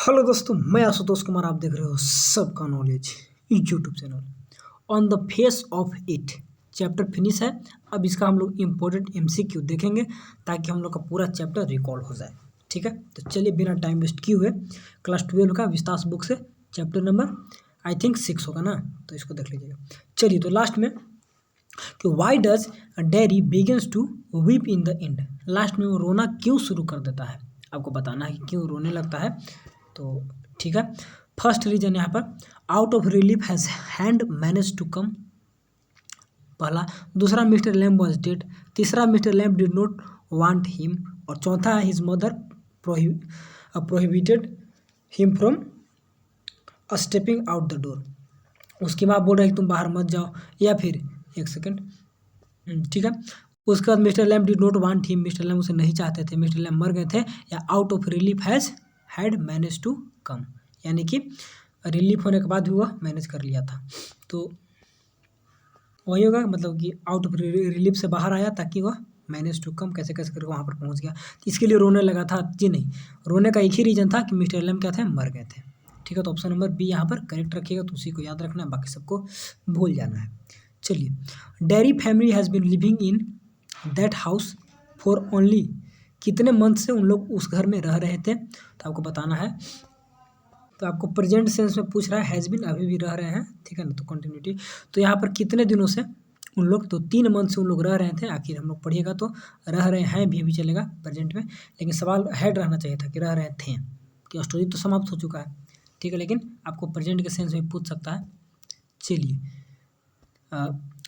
Hello दोस्तों, मैं आशुतोष कुमार। आप देख रहे हो सबका knowledge YouTube channel. On the face of it chapter finish है। अब इसका हम लोग इम्पोर्टेंट एमसीक्यू देखेंगे ताकि हम लोग का पूरा चैप्टर रिकॉर्ड हो जाए। ठीक है, तो चलिए बिना टाइम वेस्ट किए हुए क्लास 12 का विस्तास बुक से चैप्टर नंबर आई थिंक 6 होगा ना, तो इसको देख लीजिएगा। चलिए, तो लास्ट में कि why does Derry begins to weep in the end. Last में वो रोना क्यों शुरू कर देता है, आपको बताना है कि क्यों रोने लगता है। तो ठीक है, फर्स्ट रीजन यहाँ पर out of relief has hand manage to come, पहला। दूसरा, मिस्टर लैम्ब वॉज डेड। तीसरा, Mr Lamb did not want him. और चौथा है his mother prohibited him from stepping out the door. उसकी माँ बोल रही है कि तुम बाहर मत जाओ, या फिर एक सेकेंड, ठीक है। उसके बाद mister Lamb did not want him, mister lamb उसे नहीं चाहते थे, मिस्टर लैम्ब मर गए थे, या out of relief has had manage to come, यानी कि रिलीफ होने के बाद भी वह मैनेज कर लिया था। तो वही होगा, मतलब कि आउट ऑफ रिलीफ से बाहर आया ताकि वह मैनेज टू कम कैसे कैसे करके वहाँ पर पहुँच गया। इसके लिए रोने लगा था जी? नहीं, रोने का एक ही रीज़न था कि मिस्टर लैम्ब क्या थे, मर गए थे। ठीक है, तो ऑप्शन नंबर बी यहाँ पर करेक्ट रखिएगा, तो उसी को याद रखना है, बाकी सबको भूल जाना है। चलिए, Derry family has been living in that house for only, कितने मंथ से उन लोग उस घर में रह रहे थे, तो आपको बताना है। तो आपको प्रेजेंट सेंस में पूछ रहा है, हैज़ बीन अभी भी रह रहे हैं, ठीक है ना, तो कंटिन्यूटी। तो यहाँ पर कितने दिनों से उन लोग, तो 3 मंथ से उन लोग रह रहे थे। आखिर हम लोग पढ़िएगा तो रह रहे हैं भी चलेगा प्रेजेंट में, लेकिन सवाल हैड रहना चाहिए था कि रह रहे थे, कि स्टोरी तो समाप्त हो चुका है, ठीक है, लेकिन आपको प्रेजेंट के सेंस में पूछ सकता है। चलिए,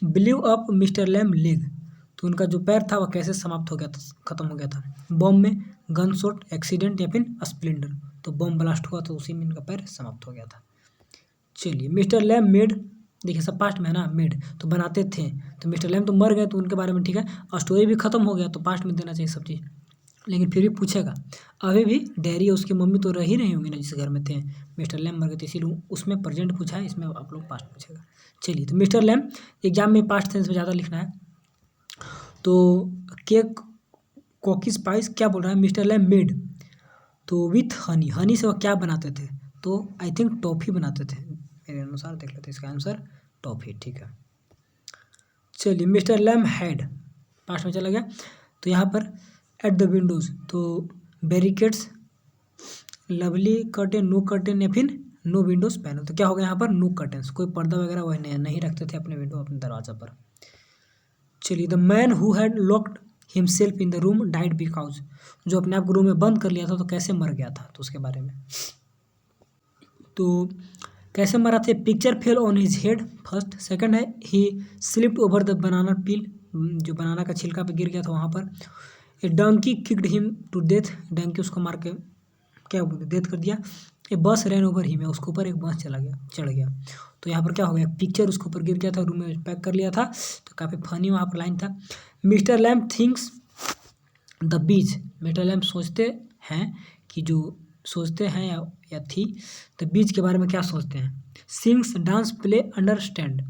believe up mister lamb leg, तो उनका जो पैर था वह कैसे समाप्त हो गया था, खत्म हो गया था। बॉम्ब में, गन शॉट, एक्सीडेंट, या फिर स्प्लेंडर। तो बॉम्ब ब्लास्ट हुआ तो उसी में इनका पैर समाप्त हो गया था। चलिए, मिस्टर लैम्ब मेड, देखिए सब पास्ट में है ना, मेड तो बनाते थे, तो मिस्टर लैम्ब तो मर गए तो उनके बारे में ठीक है, और स्टोरी भी खत्म हो गया तो पास्ट में देना चाहिए सब चीज़, लेकिन फिर भी पूछेगा। अभी भी डैरी और उसकी मम्मी तो रह ही रही होंगी ना जिस घर में थे, मिस्टर लैम्ब मर गए थे, इसीलिए उसमें प्रेजेंट पूछा है, इसमें आप लोग पास्ट पूछेगा। चलिए, तो मिस्टर लैम्ब एग्जाम में पास्ट टेंस में ज़्यादा लिखना है। तो केक कुकीज पाइस क्या बोल रहा है, मिस्टर लैम्ब मेड, तो विथ हनी, हनी से वह क्या बनाते थे, तो आई थिंक टॉफ़ी बनाते थे, मेरे अनुसार देख लेते हैं इसका आंसर टॉफ़ी, ठीक है। चलिए, मिस्टर लैम्ब हैड, पास्ट में चला गया, तो यहाँ पर एट द विंडोज़, तो barricades, lovely curtain, no curtain, या फिर नो विंडोज़ पैनल। तो क्या होगा यहाँ पर, नो कर्टेन्स, कोई पर्दा वगैरह वह नहीं रखते थे अपने विंडो, अपने दरवाज़ा पर। चलिए, the man who had locked himself in the room died because, जो अपने आप को रूम में बंद कर लिया था तो कैसे मर गया था, तो उसके बारे में। तो कैसे मरा थे, picture fell on his head first. Second है he slipped over the banana peel, जो बनाना का छिलका पे गिर गया था वहाँ पर। A donkey kicked him to death, donkey उसको मार के क्या बोलते डेथ कर दिया। ए बस रैन ओवर हिम, उसके ऊपर एक बस चढ़ गया। तो यहाँ पर क्या हो गया, पिक्चर उसके ऊपर गिर गया था, रूम में पैक कर लिया था, तो काफ़ी फनी वहाँ पर लाइन था। Mr lamb thinks the beach, mister lamb सोचते हैं कि, जो सोचते हैं या थी, द बीच के बारे में क्या सोचते हैं। सिंग्स, डांस, प्ले, अंडरस्टैंड,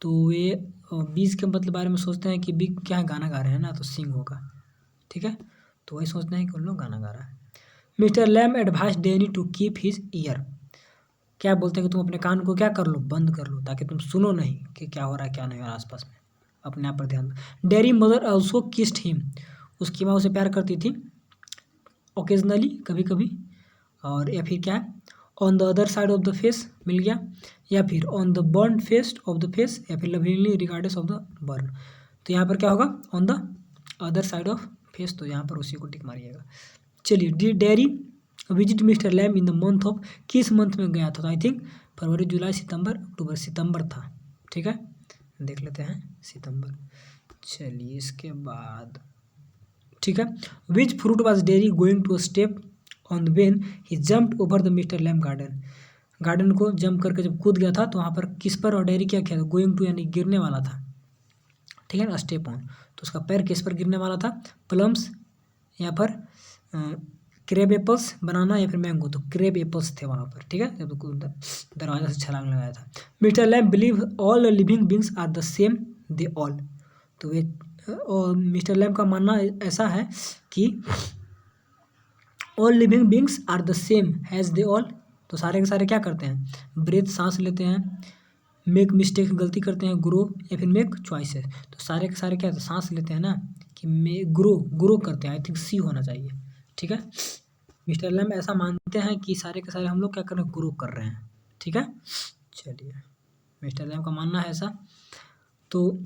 तो ये बीच के मतलब बारे में सोचते हैं कि बीच क्या है, गाना गा रहे हैं ना, तो सिंग होगा, ठीक है, तो वही सोचते हैं कि उन लोग गाना गा रहा है। Mister Lamb advice Danny to keep his ear, क्या बोलते हैं कि तुम अपने कान को क्या कर लो, बंद कर लो, ताकि तुम सुनो नहीं कि क्या हो रहा है क्या नहीं हो रहा आसपास में, अपने आप पर ध्यान दो। Dairy mother also kissed him, उसकी माँ उसे प्यार करती थी, ओकेजनली, कभी कभी। और या फिर क्या है, on the other side of the face, मिल गया, या फिर on the burn face of the face, या फिर lovelily regardless of the burn. तो यहाँ पर क्या होगा, on the other side of face, तो यहाँ पर उसी को टिक मारिएगा। चलिए, Derry visit mister Lamb in the month of, किस मंथ में गया था, तो आई थिंक फरवरी, जुलाई, सितंबर, अक्टूबर, सितंबर था, ठीक है, देख लेते हैं सितंबर। चलिए, इसके बाद ठीक है, which fruit was Derry going to step on the when he jumped over the Mr Lamb garden, garden को जंप करके जब कूद गया था तो वहाँ पर किस पर और डेरी क्या किया था, गोइंग टू यानी गिरने वाला था, ठीक है ना, स्टेप ऑन, तो उसका पैर किस पर गिरने वाला था, प्लम्स, या पर क्रेब एप्पल्स, बनाना, या फिर मैंगो, तो क्रेब एप्पल्स थे वहाँ पर, ठीक है, जब दरवाजा से छलांग लगाया था। Mr Lamb believe all living beings are the same, they all, तो वे और मिस्टर लैम्ब का मानना ऐसा है कि all living beings are the same has they all, तो सारे के सारे क्या करते हैं, ब्रेथ सांस लेते हैं, मेक मिस्टेक गलती करते हैं, ग्रो या फिर मेक चॉइसेस, तो सारे के सारे क्या सांस लेते हैं ना, कि मे ग्रो करते हैं, आई थिंक सी होना चाहिए, ठीक है। मिस्टर लैम ऐसा मानते हैं कि सारे के सारे हम लोग क्या कर रहे हैं, ग्रो कर रहे हैं, ठीक है। चलिए मिस्टर लैम का मानना है ऐसा। तो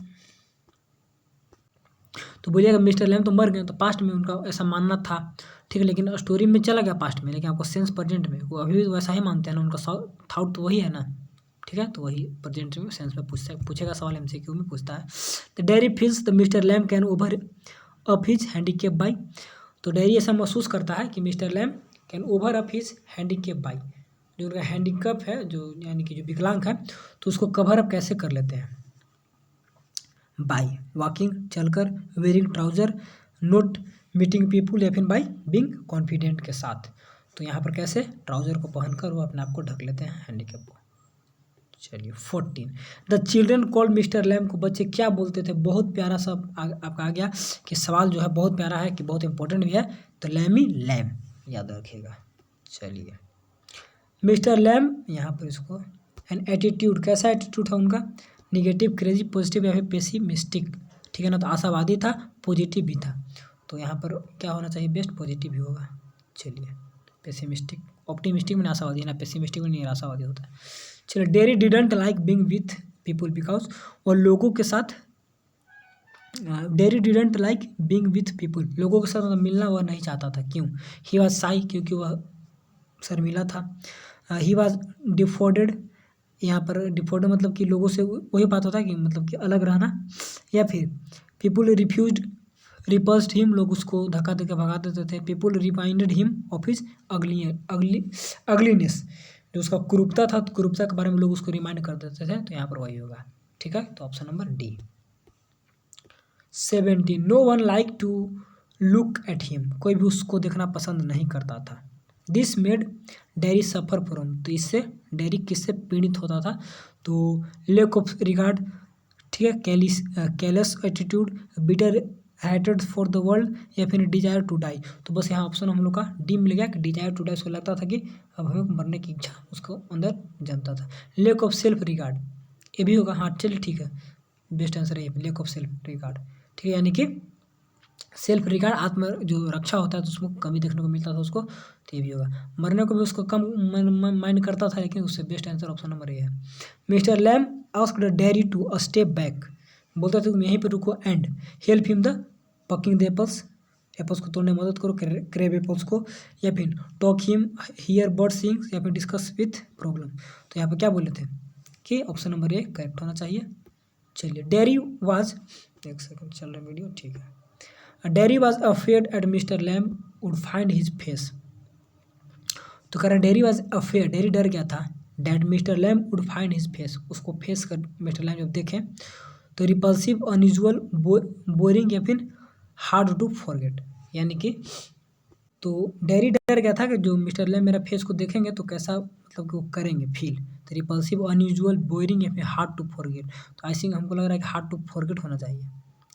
बोलिएगा मिस्टर लैम तो मर गए, तो पास्ट में उनका ऐसा मानना था, ठीक है, लेकिन स्टोरी में चला गया पास्ट में, लेकिन आपको सेंस प्रेजेंट में वो अभी भी वैसा ही मानते हैं ना, उनका थाउट तो वही है ना, ठीक है। तो वही प्रेजेंट में सेंस में पूछेगा सवाल, MCQ में पूछता है। The Derry feels the Mr Lamb can over up his handicap by, तो डेयरी ऐसा महसूस करता है कि Mr Lamb can over up his handicap by, जो उनका हैंडीकैप है, जो यानी कि जो विकलांग है, तो उसको कवर अप कैसे कर लेते हैं, बाई वॉकिंग चलकर, wearing trouser, note meeting people, या फिर बाई बीइंग कॉन्फिडेंट के साथ, तो यहाँ पर कैसे ट्राउजर को पहनकर वो अपने आप को ढक लेते हैं हैंडीकैप को। चलिए 14 the children called Mr Lamb को बच्चे क्या बोलते थे, बहुत प्यारा सा आपका आ गया कि सवाल जो है बहुत प्यारा है कि बहुत इंपॉर्टेंट भी है, तो लैमी लैम याद रखिएगा। चलिए मिस्टर लैम यहाँ पर इसको एन एटीट्यूड, कैसा एटीट्यूड था उनका, निगेटिव, क्रेजी, पॉजिटिव या फिर पेसिमिस्टिक, ठीक है ना, तो आशावादी था, पॉजिटिव भी था, तो यहाँ पर क्या होना चाहिए, बेस्ट पॉजिटिव ही होगा। चलिए पेसिमिस्टिक, ऑप्टिमिस्टिक में आशावादी है ना, पेसिमिस्टिक में निराशावादी होता है। चलिए dairy didn't like being with people because, और लोगों के साथ, dairy didn't like being with people, लोगों के साथ मिलना वह नहीं चाहता था, क्यों, ही वॉज साई, क्योंकि वह शर्मिला था, ही वॉज डिफोर्डेड, यहाँ पर डिफोर्डेड मतलब कि लोगों से वही बात होता है कि मतलब कि अलग रहना, या फिर पीपुल रिफ्यूज्ड रिपल्स्ड हिम, लोग उसको धक्का देकर भगा देते थे, people reminded him of his ugliness, जो उसका कुरूपता था, तो कुरूपता के बारे में लोग उसको रिमाइंड कर देते थे, तो यहाँ पर वही होगा, ठीक है, तो option number D. 17 no one like to look at him, कोई भी उसको देखना पसंद नहीं करता था, this made Derry suffer from, तो इससे डेरी किससे पीड़ित होता था, तो लेक ऑफ रिगार्ड, ठीक है, callus attitude, bitter hated for the world, या फिर डिजायर टू डाई, तो बस यहाँ ऑप्शन हम लोग का डी मिल गया कि डिजायर टू डाई, उसको लगता था कि अब हमें मरने की इच्छा उसको अंदर जमता था। लेक ऑफ सेल्फ रिगार्ड, ये भी होगा, हाँ चलिए ठीक है, बेस्ट आंसर है लेक ऑफ सेल्फ रिगार्ड, ठीक है, यानी कि सेल्फ रिगार्ड, आत्म जो रक्षा होता है, तो उसमें कमी देखने को मिलता था उसको, तो ये भी होगा। मरने को भी उसको कम माइंड करता था, लेकिन उससे best answer option number A है। Mister Lamb asked Derry to a step back, बोलता था तुम यहीं पर रुको, and help him the picking the apples, apples को तोड़ने में मदद करो, क्रेब एप्पल्स को, या फिर talk him here bird sings, या फिर डिस्कस विथ प्रॉब्लम, तो यहाँ पर क्या बोले थे कि ऑप्शन नंबर ए करेक्ट होना चाहिए। चलिए डेरी वाज, एक सेकंड चल रहा है वीडियो, ठीक है, Derry was afraid at mister Lamb would find his face, तो कह रहा डेरी वॉज अफेयर, डेरी डर गया था, that Mr Lamb would find his face, उसको फेस कर मिस्टर लैम जब देखें, तो रिपल्सिव, अनयूजुअल, बोरिंग, या फिर हार्ड टू फॉरगेट, यानी कि तो डेरी डर गया था कि जो मिस्टर लैम मेरा फेस को देखेंगे तो कैसा मतलब कि वो करेंगे फील, तो रिपल्सिव, अनयूजुअल, बोरिंग, या फिर हार्ड टू फॉरगेट, तो आई थिंक हमको लग रहा है कि हार्ड टू फॉरगेट होना चाहिए,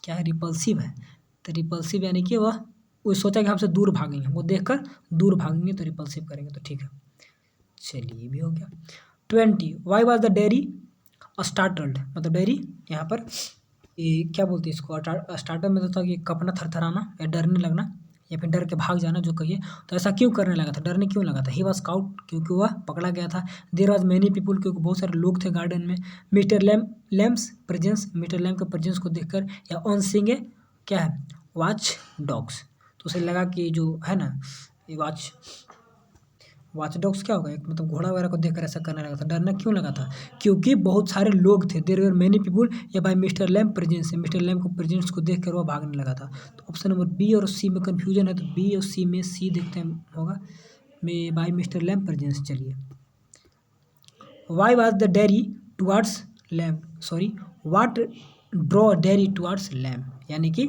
क्या है, रिपल्सिव है, तो रिपल्सिव यानी कि वो सोचा कि हमसे दूर भागेंगे, वो देखकर दूर भागेंगे, तो रिपल्सिव करेंगे, तो ठीक है। चलिए ये भी हो गया। 20 Y was the Derry startled, मतलब डेरी यहाँ पर ये क्या बोलते हैं इसको, स्टार्टल में तो था कि कपना, थरथराना, या डरने लगना, या फिर डर के भाग जाना जो कहिए, तो ऐसा क्यों करने लगा था, डरने क्यों लगा था, ही वॉज काउट, क्योंकि वह पकड़ा गया था, देर वॉज मैनी पीपुल, क्योंकि बहुत सारे लोग थे गार्डन में, Mr Lamb's presence, Mr Lamb के प्रेजेंस को देखकर, या ऑन सीइंग क्या है, वॉच डॉग्स, तो उसे लगा कि जो है ना ये वॉच डॉग्स क्या होगा, एक मतलब घोड़ा वगैरह को देखकर ऐसा करने लगा था, डरना क्यों लगा था, क्योंकि बहुत सारे लोग थे, देयर वर मेनी पीपुल, या by Mr Lamb presence, Mr Lamb को प्रेजेंस को देखकर वह भागने लगा था, तो ऑप्शन नंबर बी और सी में कन्फ्यूजन है, तो बी और सी में सी देखते हैं होगा में बाय मिस्टर लैम प्रेजेंस। चलिए why was the Derry towards Lamb, sorry what draw Derry towards Lamb, यानी कि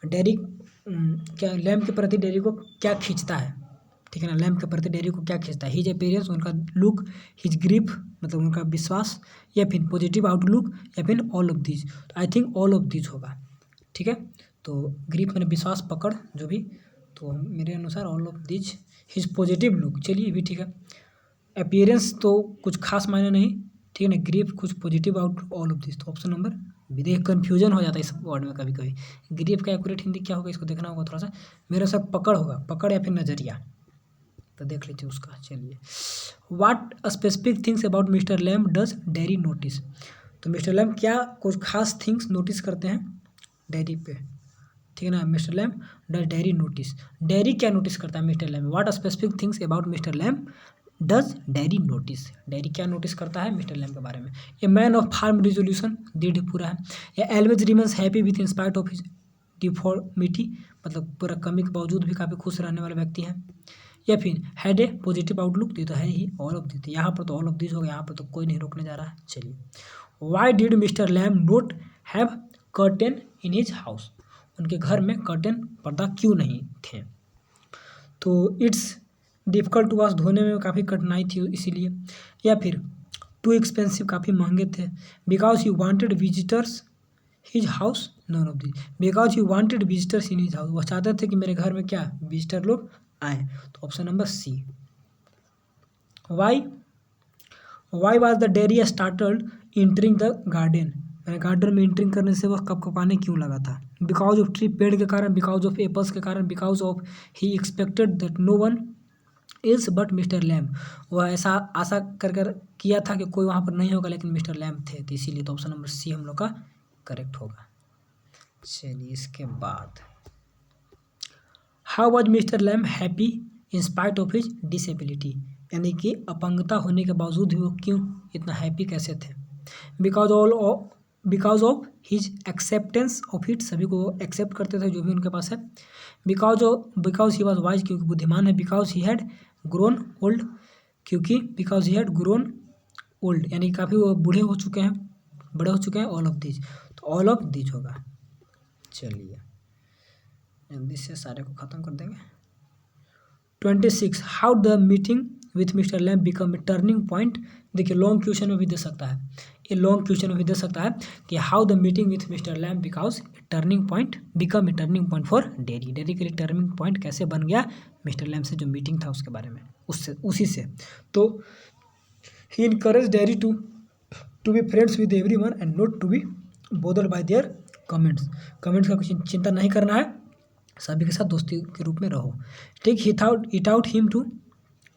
डेरी क्या लैम्प के प्रति डेरी को क्या खींचता है, ठीक है ना, लैम्प के प्रति डेरी को क्या खींचता है, हिज अपीयरेंस, उनका लुक, हिज ग्रिप मतलब उनका विश्वास, या फिर पॉजिटिव आउटलुक, या फिर ऑल ऑफ दीज, तो I think all of these होगा, ठीक है, तो ग्रिप मैंने विश्वास, पकड़, जो भी, तो मेरे अनुसार all of these his positive look, चलिए भी ठीक है। अपीयरेंस तो कुछ खास मायने नहीं, ठीक है ना। ग्रीफ कुछ positive out all of this, तो ऑप्शन नंबर बी। देखिए कन्फ्यूजन हो जाता है इस वर्ड में कभी कभी। ग्रीफ का एक्यूरेट हिंदी क्या होगा, इसको देखना होगा थोड़ा सा। मेरे साथ पकड़ होगा, पकड़ या फिर नजरिया, तो देख लीजिए उसका। चलिए, what specific things about mister Lamb does dairy notice, तो मिस्टर लैम्ब क्या कुछ खास थिंग्स नोटिस करते हैं डेयरी पे, ठीक है ना। Mister Lamb does Derry notice, Derry क्या नोटिस करता है mister Lamb. What specific things about mister Lamb does Derry notice, Derry क्या नोटिस करता है मिस्टर लैम्ब के बारे में। A man of firm resolution, दीढ़ पूरा है। या always remains happy with in spite of his deformity, मतलब पूरा कमी के बावजूद भी काफ़ी खुश रहने वाले व्यक्ति हैं। या फिर हैड ए पॉजिटिव आउटलुक, ये तो है ही ऑल ऑफ दिस, यहाँ पर तो ऑल ऑफ दिस हो गया, यहाँ पर तो कोई नहीं रोकने जा रहा है। चलिए, why did mister lamb note have curtain in his house, उनके घर में कर्टेन पर्दा क्यों नहीं थे। तो इट्स डिफ़िकल्ट टू वॉश, धोने में काफ़ी कठिनाई थी इसीलिए। या फिर टू एक्सपेंसिव, काफ़ी महंगे थे। Because he wanted visitors his house, none of this. Because he wanted visitors in his house, वह चाहते थे कि मेरे घर में क्या विजिटर लोग आए, तो option number C. Why was the Derry startled entering the garden, मैंने गार्डन में इंटरिंग करने से वह कपकपाने क्यों लगा था। बिकॉज ऑफ ट्री, पेड़ के कारण। बिकॉज ऑफ एप्पल्स के कारण। Because of he expected that no one is but Mr Lamb, वह ऐसा आशा कर किया था कि कोई वहाँ पर नहीं होगा लेकिन मिस्टर लैम्ब थे, तो इसीलिए। तो ऑप्शन नंबर सी हम लोग का करेक्ट होगा। चलिए, इसके बाद how was mister lamb happy in spite of his disability, यानी कि अपंगता होने के बावजूद भी वो क्यों इतना हैप्पी कैसे थे। Because of his acceptance of it, सभी को एक्सेप्ट करते थे जो भी उनके पास है। बिकॉज ही वॉज वाइज, क्योंकि बुद्धिमान है। Because he had grown old, क्योंकि because he had grown old, यानी काफ़ी वो बूढ़े हो चुके हैं, बड़े हो चुके हैं। ऑल ऑफ दिज, तो ऑल ऑफ दिज होगा। चलिए, जल्दी से सारे को ख़त्म कर देंगे। 26, how the meeting with Mr lamb become a turning point. देखिए, लॉन्ग क्वेश्चन में भी दे सकता है, ये लॉन्ग क्वेश्चन में भी दे सकता है कि how the meeting with Mr Lamb because turning point become a turning point for dairy, dairy के लिए टर्निंग पॉइंट कैसे बन गया मिस्टर लैम्ब से जो मीटिंग था उसके बारे में, उससे उसी से। तो he encourage Derry to be friends with every one and not to be bothered by their comments, comments का कुछ चिंता नहीं करना है, सभी के साथ दोस्ती के रूप में रहो। Take it out him to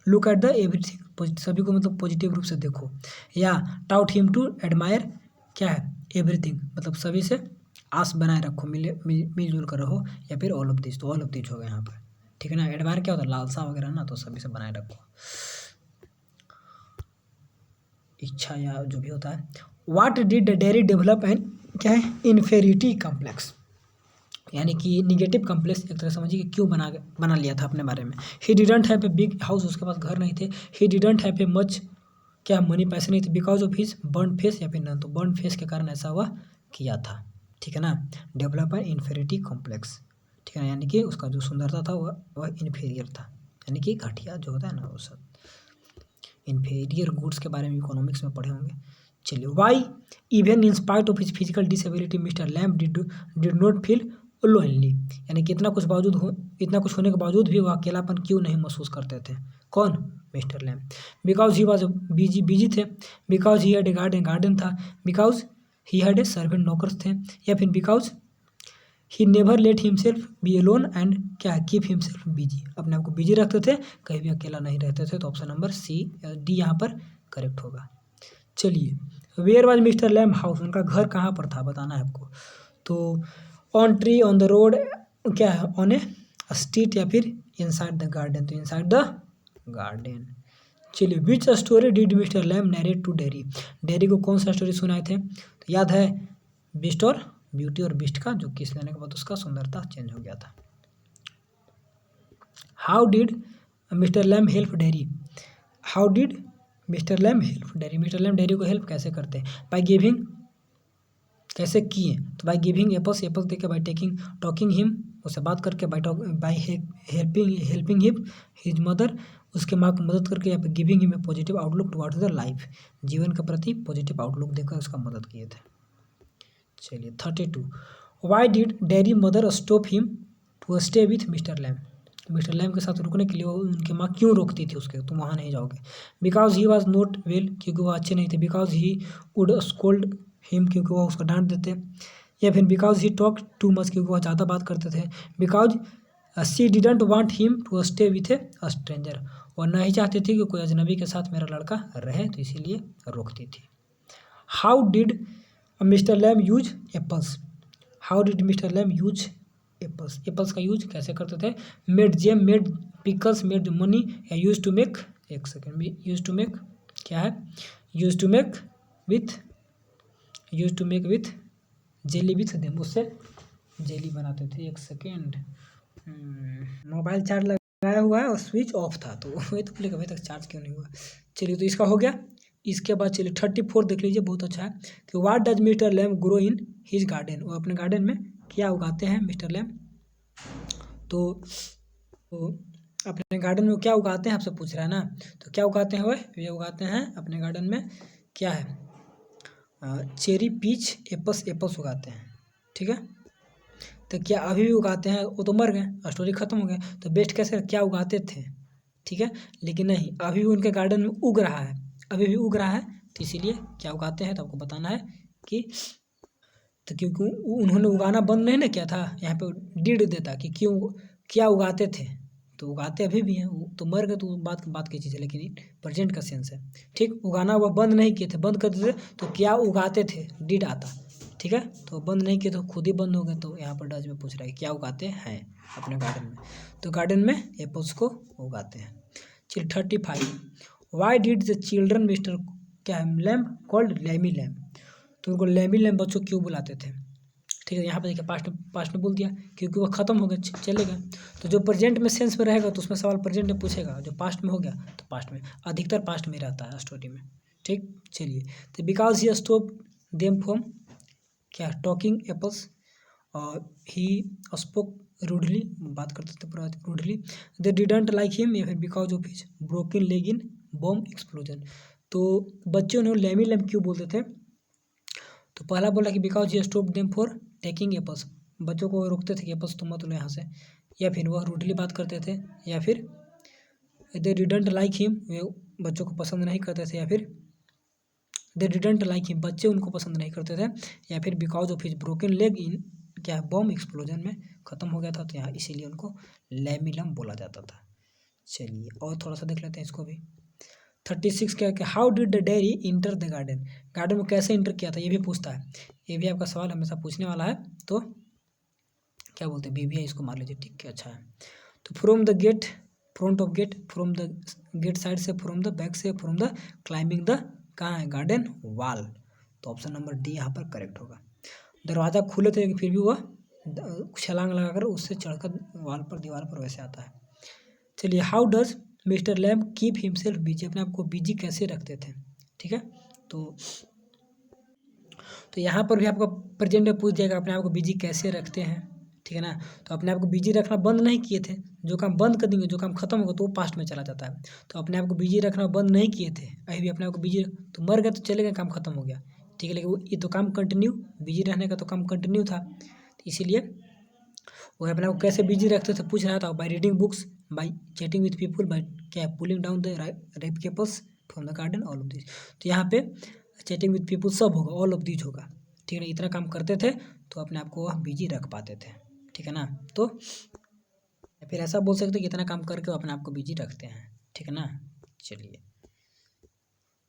look at the everything, सभी को मतलब पॉजिटिव रूप से देखो। या टाउट हिम टू एडमायर, क्या है एवरीथिंग, मतलब सभी से आस बनाए रखो, मिलजुल कर रहो। या फिर ऑल ऑफ दिस, तो ऑल ऑफ दिस होगा यहाँ पर, ठीक है ना। एडमायर क्या होता है, लालसा वगैरह ना, तो सभी से बनाए रखो, इच्छा या जो भी होता है। What did dairy develop and, क्या है इन्फेरिटी कॉम्प्लेक्स, यानी कि निगेटिव कॉम्प्लेक्स एक तरह समझिए कि क्यों बना लिया था अपने बारे में। He didn't have a big house, उसके पास घर नहीं थे। He didn't have a much, क्या मनी, पैसे नहीं थे। Because of his burn face, या फिर नन, तो बर्न फेस के कारण ऐसा हुआ किया था, ठीक है ना। डेवलप एन इन्फेरिटी कॉम्प्लेक्स, ठीक है ना, यानी कि उसका जो सुंदरता था वह इन्फीरियर था, यानी कि घटिया जो होता है ना वो सब। इन्फीरियर गुड्स के बारे में इकोनॉमिक्स में पढ़े होंगे। चलिए, why even in spite of his physical disability Mr Lamb did not feel lonely, यानी कि इतना कुछ होने के बावजूद भी वह अकेलापन क्यों नहीं महसूस करते थे, कौन mister Lamb. Because he was busy थे। Because he had a garden था। Because he had a servant, नौकर्स थे। या फिर because he never let himself be alone and, क्या है कीप हिमसेल्फ बिजी, अपने आप को बिजी रखते थे, कहीं भी अकेला नहीं रहते थे। तो ऑप्शन नंबर सी डी यहाँ पर करेक्ट होगा। चलिए, where was mister Lamb house, उनका घर कहाँ पर था बताना है आपको। तो on tree, on the road, क्या है ऑन ए स्ट्रीट, या फिर इनसाइड द गार्डन, तो इनसाइड द गार्डन। चलिए, which story did mister Lamb narrate to Derry, Derry को कौन सा स्टोरी सुनाए थे, तो याद है बीस्ट और ब्यूटी और बीस्ट का, जो किस लेने के बाद उसका सुंदरता चेंज हो गया था। How did mister lamb help dairy, how did mister lamb help dairy, mister lamb dairy को हेल्प कैसे करते, बाय गिविंग, कैसे किए, तो बाय गिविंग एप्पल्स, एप्पल्स देके, बाय टॉकिंग हिम, उससे बात करके, by helping him his mother, उसके माँ को मदद करके, या फिर giving him a positive outlook towards the life, जीवन के प्रति पॉजिटिव आउटलुक देकर उसका मदद किए थे। चलिए, 32, why did Derry mother stop him to stay with Mr Lamb, तो मिस्टर लैम के साथ रुकने के लिए वो उनकी माँ क्यों रोकती थी उसके, तुम वहाँ नहीं जाओगे। Because he was not well, क्योंकि वो अच्छे नहीं थे। Because he would scold him, क्योंकि वो उसको डांट देते। या फिर because he talk too much, क्योंकि वह ज़्यादा बात करते थे। Because she didn't want him to stay with a stranger, और ना ही चाहती थी कि कोई अजनबी के साथ मेरा लड़का रहे, तो इसीलिए रोकती थी। How did Mr Lamb use apples, how did Mr Lamb use apples, apples का यूज कैसे करते थे। Made jam, made pickles, made money, या यूज टू मेक, एक सेकेंड, यूज टू मेक क्या है, used to make with, used to make with jelly with them, उससे jelly बनाते थे। एक सेकेंड, मोबाइल चार्ज लगाया हुआ है और स्विच ऑफ था, तो वही तो बोले अभी तक चार्ज क्यों नहीं हुआ। चलिए, तो इसका हो गया। इसके बाद चलिए 34 देख लीजिए, बहुत अच्छा है कि what does Mr Lamb grow in his garden, वो अपने गार्डन में क्या उगाते हैं मिस्टर लैम। तो अपने गार्डन में क्या उगाते हैं आपसे पूछ रहा है ना, तो क्या उगाते हैं वो, ये उगाते हैं अपने गार्डन में क्या है, चेरी, पीच, एप्पल्स, एप्पल्स उगाते हैं। ठीक है, तो क्या अभी भी उगाते हैं, वो तो मर गए, स्टोरी खत्म हो गया। तो बेस्ट कैसे, क्या उगाते थे, ठीक है, लेकिन नहीं, अभी भी उनके गार्डन में उग रहा है, अभी भी उग रहा है, तो इसीलिए क्या उगाते हैं, तो आपको बताना है कि, तो क्योंकि उन्होंने उगाना बंद नहीं ना किया था, यहाँ पे डिड देता कि क्यों क्या उगाते थे, तो उगाते अभी भी हैं, तो मर गए तो बात की चीज़ है, लेकिन प्रेजेंट का सेंस है। ठीक, उगाना वह बंद नहीं किए थे, बंद करते थे तो क्या उगाते थे, डिड आता। ठीक है, तो बंद नहीं किए तो खुद ही बंद हो गए, तो यहाँ पर डज में पूछ रहा है क्या उगाते हैं अपने गार्डन में, तो गार्डन में एप्पल्स को उगाते हैं। चलिए 35, why did the children mister क्या है लैम्प कॉल्ड लैमी लैम्प, तो उनको लैमी लैम्प बच्चों क्यों बुलाते थे। ठीक है, यहाँ पे देखिए पास्ट में बोल दिया क्योंकि वो खत्म हो गए, चले गए। तो जो प्रेजेंट में सेंस में रहेगा तो उसमें सवाल प्रेजेंट में पूछेगा, जो पास्ट में हो गया तो पास्ट में, अधिकतर पास्ट में रहता है स्टोरी में। ठीक, चलिए, तो because he stop them from क्या टॉकिंग एप्पल्स, और ही स्पोक रूडली, बात करते थे पूरा rudely. They didn't like him, या फिर because of his broken leg in bomb explosion, तो बच्चों ने लैमी लैम्प क्यों बोलते थे, तो पहला बोला कि because he stop them for taking apples, बच्चों को रोकते थे कि एप्पल्स तुम मत लो यहाँ से, या फिर वह रूडली बात करते थे, या फिर दे डिडंट लाइक हिम, वे बच्चों को पसंद नहीं करते थे, या फिर दे डिडंट लाइक हिम, बच्चे उनको पसंद नहीं करते थे, या फिर because of his broken leg in क्या बॉम्ब एक्सप्लोजन में ख़त्म हो गया था, तो यहाँ इसीलिए उनको लैमिलम बोला जाता था। चलिए और थोड़ा सा देख लेते हैं इसको भी। 36 क्या है, how did the dairy enter the garden, garden में कैसे इंटर किया था, ये भी पूछता है, ये भी आपका सवाल हमेशा पूछने वाला है, तो क्या बोलते हैं बी भी है, इसको मार लीजिए। ठीक है, अच्छा है। तो from the gate, front of gate, from the gate side से, फ्रॉम द बैक से, फ्रॉम द क्लाइंबिंग द कहाँ है गार्डन वॉल, तो ऑप्शन नंबर डी यहाँ पर करेक्ट होगा। दरवाज़ा खुले थे फिर भी वह छलांग लगाकर उससे चढ़कर वॉल पर, दीवार पर वैसे आता है। चलिए, how does Mr Lamb keep himself busy, अपने आप को बिजी कैसे रखते थे। ठीक है, तो यहाँ पर भी आपको प्रेजेंट में पूछ जाएगा अपने आप को बिजी कैसे रखते हैं। ठीक है ना, तो अपने आप को बिजी रखना बंद नहीं किए थे, जो काम बंद कर देंगे, जो काम खत्म होगा तो वो पास्ट में चला जाता है, तो अपने आप को बिजी रखना बंद नहीं किए थे, अभी भी अपने आप को बिजी, तो मर गए तो चले गए, काम खत्म हो गया। ठीक है, लेकिन ये तो काम कंटिन्यू, बिजी रहने का तो काम कंटिन्यू था, तो इसीलिए वो अपने को कैसे बिजी रखते थे पूछ रहा था, by reading books, by chatting with people, by क्या pulling down the ripe apples from the garden, all of this, तो यहाँ पे चैटिंग विथ पीपल सब होगा, ऑल ऑफ दिस होगा। ठीक है ना, इतना काम करते थे तो अपने आप को वह बिजी रख पाते थे। ठीक है ना, तो फिर ऐसा बोल सकते कि इतना काम करके वो अपने आप को बिजी रखते हैं। ठीक है ना, चलिए,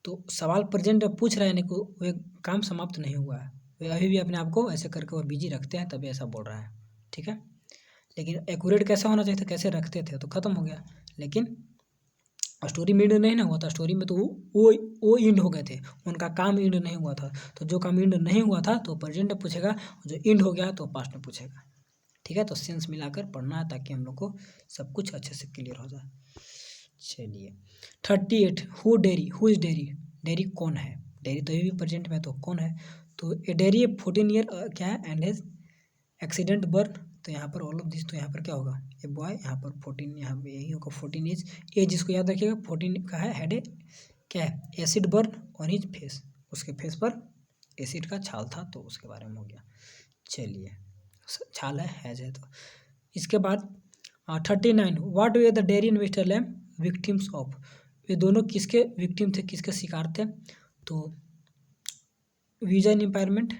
तो सवाल प्रेजेंट में पूछ रहे हैं को वे काम समाप्त नहीं हुआ है, वे अभी भी अपने आप को ऐसे करके वो बिजी रखते हैं, तभी ऐसा बोल रहा है। ठीक है, लेकिन एक्यूरेट कैसा होना चाहिए था, कैसे रखते थे, तो खत्म हो गया, लेकिन स्टोरी में इंड नहीं ना हुआ था, स्टोरी में तो वो इंड हो गए थे, उनका काम इंड नहीं हुआ था, तो जो काम इंड नहीं हुआ था तो प्रेजेंट में पूछेगा, जो इंड हो गया तो पास्ट में पूछेगा। ठीक है, तो सेंस मिलाकर पढ़ना है ताकि हम लोग को सब कुछ अच्छे से क्लियर हो जाए। चलिए 38, who dairy, who is dairy, dairy कौन है, डेरी तो ये भी प्रेजेंट में, तो कौन है, तो ए डेरी 14 ईयर क्या है एंड हैज एक्सीडेंट बर्न, तो यहाँ पर ऑल ऑफ दिस, तो यहाँ पर क्या होगा, ए बॉय, यहाँ पर 14, यहाँ पे यही होगा 14 एज इसको याद रखिएगा, 14 का है, हैड ए क्या है acid burn on his face, उसके फेस पर एसिड का छाल था, तो उसके बारे में हो गया। चलिए, छाल है हैज है, तो इसके बाद 39 what were the Derry investor Lamb victims of, ये दोनों किसके विक्टिम थे, किसके शिकार थे? तो विजन इम्पायरमेंट,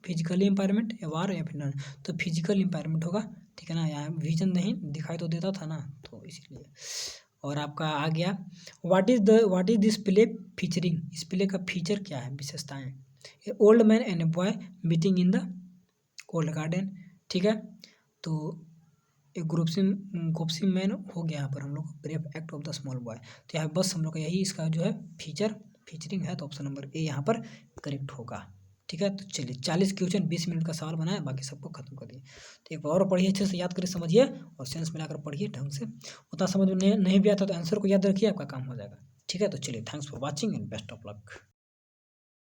फिजिकली इम्पायरमेंट या वार या फिर नन, तो फिजिकल इम्पायरमेंट होगा, ठीक है ना। यहाँ विजन नहीं दिखाई तो देता था ना, तो इसलिए। और आपका आ गया what is this play featuring, इस प्ले का फीचर क्या है, विशेषताएं? A old man and a boy meeting in the old garden, ठीक है। तो एक गोप्सी मैन हो गया यहाँ पर हम लोग, brave act of the small boy, तो यहाँ बस हम लोग का यही इसका जो है फीचरिंग है, तो ऑप्शन नंबर ए यहाँ पर करेक्ट होगा, ठीक है। तो चलिए 40 क्वेश्चन 20 मिनट का सवाल बनाया, बाकी सबको खत्म कर दिए। तो एक बार और पढ़िए, अच्छे से याद करिए, समझिए और सेंस मिलाकर पढ़िए ढंग से। उतना समझ में नहीं भी आता तो आंसर को याद रखिए, आपका काम हो जाएगा, ठीक है। तो चलिए, thanks for watching and best of luck.